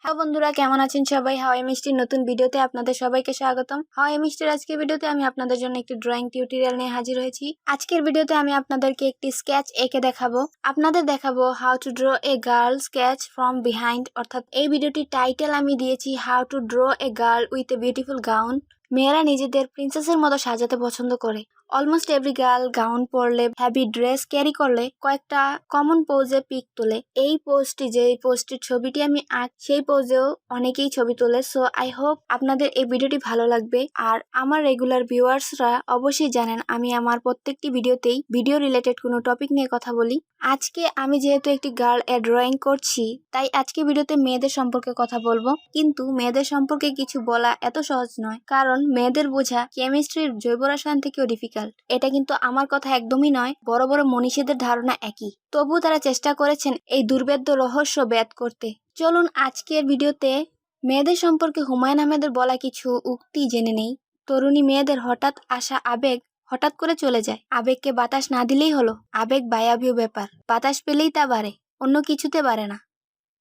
Hello বন্ধুরা, কেমন আছেন সবাই? হাওয়াই মিষ্টির নতুন ভিডিওতে আপনাদের সবাইকে স্বাগতম। হাওয়াই মিষ্টির আজকের ভিডিওতে আমি আপনাদের জন্য একটি ড্রয়িং টিউটোরিয়াল নিয়ে হাজির হয়েছি। আজকের ভিডিওতে আমি আপনাদেরকে একটি স্কেচ এঁকে দেখাবো। আপনাদের দেখাবো how to draw a girl sketch from behind, অর্থাৎ এই ভিডিওটির টাইটেল আমি দিয়েছি how to draw a girl with a beautiful gown. মেয়েরা নিজেদের প্রিন্সেসের মতো সাজাতে পছন্দ করে। অলমোস্ট এভরি গার্ল গাউন পরলে, হ্যাভি ড্রেস ক্যারি করলে কয়েকটা কমন পোজে পিক তোলে। এই পোস্টটির ছবিটি আমি সেই পোজেও অনেকেই ছবি তোলে। সো আই হোপ আপনাদের এই ভিডিওটি ভালো লাগবে। আর আমার রেগুলার ভিউয়ার্সরা অবশ্যই জানেন আমি আমার প্রত্যেকটি ভিডিওতেই ভিডিও রিলেটেড কোনো টপিক নিয়ে কথা বলি। আজকে আমি যেহেতু একটি গার্ল এর ড্রয়িং করছি, তাই আজকে ভিডিওতে মেয়েদের সম্পর্কে কথা বলবো। কিন্তু মেয়েদের সম্পর্কে কিছু বলা এত সহজ নয়, কারণ মেয়েদের বোঝা কেমিস্ট্রির জৈব রসায়ন থেকেও ডিফিকাল্ট। এটা কিন্তু আমার কথা একদমই নয়, বড় বড় মনীষীদের ধারণা একই। তবু তারা চেষ্টা করেছেন এই দুর্বেদ্য রহস্য ভেদ করতে। চলুন আজকের ভিডিওতে মেয়েদের সম্পর্কে হুমায়ুন আহমেদের বলা কিছু উক্তি জেনে নেই। তরুণী মেয়েদের হঠাৎ আসা আবেগ হঠাৎ করে চলে যায়। আবেগকে বাতাস না দিলেই হলো। আবেগ বায়াবীয় ব্যাপার, বাতাস পেলেই তা বাড়ে, অন্য কিছুতে বাড়ে না।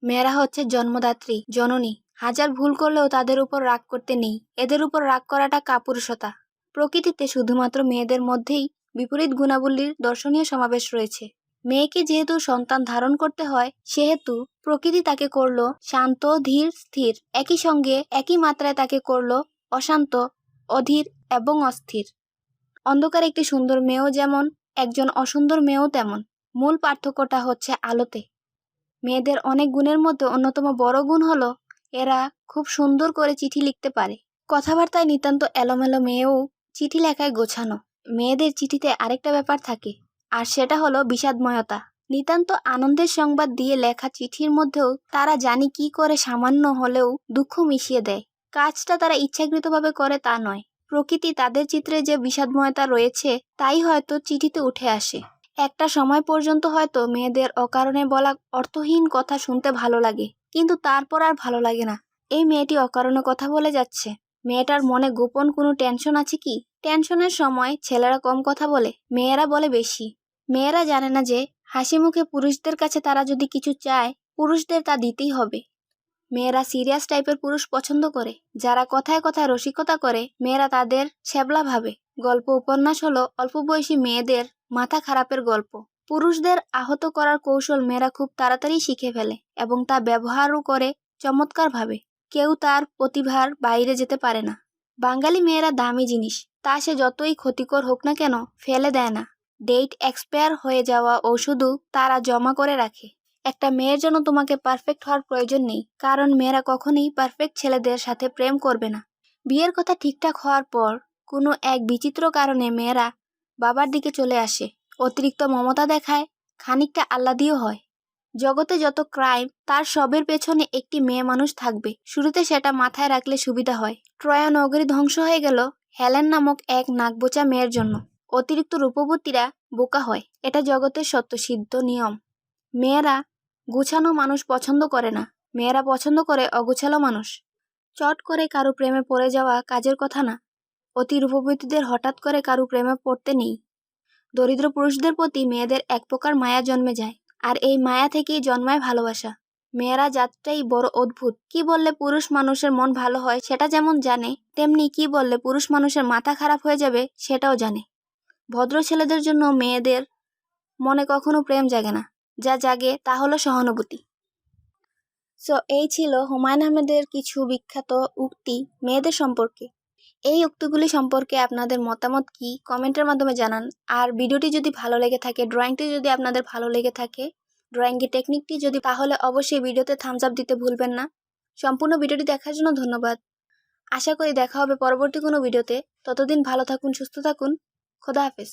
মেয়েরা হচ্ছে জন্মদাত্রী, জননী। হাজার ভুল করলেও তাদের উপর রাগ করতে নেই। এদের উপর রাগ করাটা কাপুরুষতা। প্রকৃতিতে শুধুমাত্র মেয়েদের মধ্যেই বিপরীত গুণাবলীর দর্শনীয় সমাবেশ রয়েছে। মেয়েকে যেহেতু সন্তান ধারণ করতে হয়, সেহেতু প্রকৃতি তাকে করল শান্ত, ধীর, স্থির। একই সঙ্গে একই মাত্রায় তাকে করল অশান্ত, অধীর এবং অস্থির। অন্ধকারে একটি সুন্দর মেয়েও যেমন, একজন অসুন্দর মেয়েও তেমন। মূল পার্থক্যটা হচ্ছে আলোতে। মেয়েদের অনেক গুণের মধ্যে অন্যতম বড় গুণ হলো এরা খুব সুন্দর করে চিঠি লিখতে পারে। কথাবার্তায় নিতান্ত এলোমেলো মেয়েও চিঠি লেখায় গোছানো। মেয়েদের চিঠিতে আরেকটা ব্যাপার থাকে, আর সেটা হলো বিষাদময়তা। নিতান্ত আনন্দের সংবাদ দিয়ে লেখা চিঠির মধ্যেও তারা জানি কি করে সামান্য হলেও দুঃখ মিশিয়ে দেয়। কাজটা তারা ইচ্ছাকৃতভাবে করে তা নয়। প্রকৃতি তাদের চিত্রে যে বিষাদময়তা রয়েছে তাই হয়তো চিঠিতে উঠে আসে। একটা সময় পর্যন্ত হয়তো মেয়েদের অকারণে বলা অর্থহীন কথা শুনতে ভালো লাগে, কিন্তু তারপর আর ভালো লাগে না। এই মেয়েটি অকারণে কথা বলে যাচ্ছে। মেয়েটার মনে গোপন কোনো টেনশন আছে কি? টেনশনের সময় ছেলেরা কম কথা বলে, মেয়েরা বলে বেশি। মেয়েরা জানে না যে হাসি মুখে পুরুষদের কাছে তারা যদি কিছু চায়, পুরুষদের তা দিতেই হবে। মেয়েরা সিরিয়াস টাইপের পুরুষ পছন্দ করে। যারা কথায় কথায় রসিকতা করে, মেয়েরা তাদের শ্যাবলা ভাবে। গল্প উপন্যাস হলো অল্প বয়সী মেয়েদের মাথা খারাপের গল্প। পুরুষদের আহত করার কৌশল মেয়েরা খুব তাড়াতাড়ি শিখে ফেলে এবং তা ব্যবহারও করে চমৎকারভাবে। কেউ তার প্রতিভার বাইরে যেতে পারে না। বাঙালি মেয়েরা দামি জিনিস, তা সে যতই ক্ষতিকর হোক না কেন ফেলে দেয় না। ডেট এক্সপায়ার হয়ে যাওয়া ওষুধও তারা জমা করে রাখে। একটা মেয়ের জন্য তোমাকে পারফেক্ট হওয়ার প্রয়োজন নেই, কারণ মেয়েরা কখনোই পারফেক্ট ছেলেদের সাথে প্রেম করবে না। বিয়ের কথা ঠিকঠাক হওয়ার পর কোনো এক বিচিত্র কারণে মেয়েরা বাবার দিকে চলে আসে। অতিরিক্ত মমতা দেখায়, খানিকটা আহ্লাদিও হয়। জগতে যত ক্রাইম, তার সবের পেছনে একটি মেয়ে মানুষ থাকবে। শুরুতে সেটা মাথায় রাখলে সুবিধা হয়। ট্রয় নগরী ধ্বংস হয়ে গেল হেলেন নামক এক নাকবোচা মেয়ের জন্য। অতিরিক্ত রূপবতীরা বোকা হয়, এটা জগতের সত্যসিদ্ধ নিয়ম। মেয়েরা গুছানো মানুষ পছন্দ করে না, মেয়েরা পছন্দ করে অগুছালো মানুষ। চট করে কারো প্রেমে পড়ে যাওয়া কাজের কথা না। অতি রূপবতীদের হঠাৎ করে কারো প্রেমে পড়তে নেই। দরিদ্র পুরুষদের প্রতি মেয়েদের এক প্রকার মায়া জন্মে যায়, আর এই মায়া থেকেই জন্মায় ভালোবাসা। মেয়েরা জাতটাই বড় অদ্ভুত। কি বললে পুরুষ মানুষের মন ভালো হয় সেটা যেমন জানে, তেমনি কি বললে পুরুষ মানুষের মাথা খারাপ হয়ে যাবে সেটাও জানে। ভদ্র ছেলেদের জন্য মেয়েদের মনে কখনো প্রেম জাগে না, যা জাগে তা হলো সহানুভূতি। সো এই ছিল হুমায়ুন আহমেদের কিছু বিখ্যাত উক্তি মেয়েদের সম্পর্কে। এই উক্তিগুলি সম্পর্কে আপনাদের মতামত কি কমেন্টের মাধ্যমে জানান। আর ভিডিওটি যদি ভালো লেগে থাকে, ড্রয়িংটি যদি আপনাদের ভালো লেগে থাকে, ড্রয়িংয়ের টেকনিকটি যদি, তাহলে অবশ্যই ভিডিওতে থামস আপ দিতে ভুলবেন না। সম্পূর্ণ ভিডিওটি দেখার জন্য ধন্যবাদ। আশা করি দেখা হবে পরবর্তী কোনো ভিডিওতে। ততদিন ভালো থাকুন, সুস্থ থাকুন। খোদা হাফেজ।